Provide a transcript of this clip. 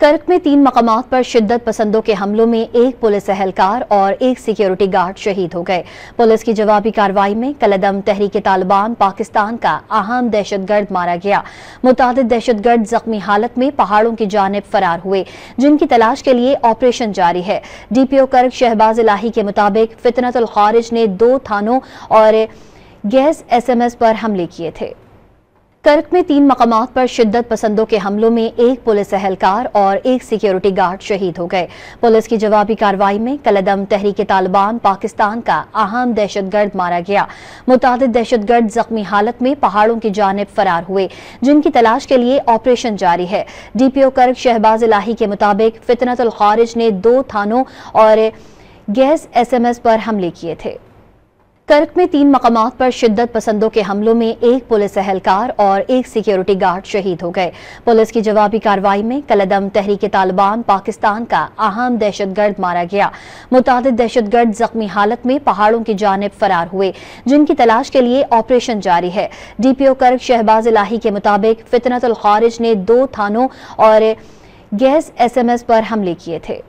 करक में 3 मकामात पर शिद्दत पसंदों के हमलों में एक पुलिस एहलकार और एक सिक्योरिटी गार्ड शहीद हो गए। पुलिस की जवाबी कार्रवाई में कलदम तहरीक तालिबान पाकिस्तान का अहम दहशतगर्द मारा गया। मुतादिद दहशतगर्द जख्मी हालत में पहाड़ों की जानिब फरार हुए, जिनकी तलाश के लिए ऑपरेशन जारी है। DPO करक शहबाज इलाही के मुताबिक फितनतुल खारिज ने 2 थानों और गैस SMS पर हमले किए थे। करक में 3 मकामात पर शिद्दत पसंदों के हमलों में एक पुलिस एहलकार और एक सिक्योरिटी गार्ड शहीद हो गए। पुलिस की जवाबी कार्रवाई में कलदम तहरीक तालिबान पाकिस्तान का अहम दहशतगर्द मारा गया। मुतादिद दहशतगर्द जख्मी हालत में पहाड़ों की जानिब फरार हुए, जिनकी तलाश के लिए ऑपरेशन जारी है। DPO करक शहबाज इलाही के मुताबिक फितनतुल खारिज ने 2 थानों और गैस SMS पर हमले किए थे। करक में 3 मकामात पर शिद्दत पसंदों के हमलों में एक पुलिस एहलकार और एक सिक्योरिटी गार्ड शहीद हो गए। पुलिस की जवाबी कार्रवाई में कलदम तहरीक तालिबान पाकिस्तान का अहम दहशतगर्द मारा गया। मुतादिद दहशतगर्द जख्मी हालत में पहाड़ों की जानिब फरार हुए, जिनकी तलाश के लिए ऑपरेशन जारी है। DPO करक शहबाज इलाही के मुताबिक फितनतुल खारिज ने 2 थानों और गैस SMS पर हमले किए थे।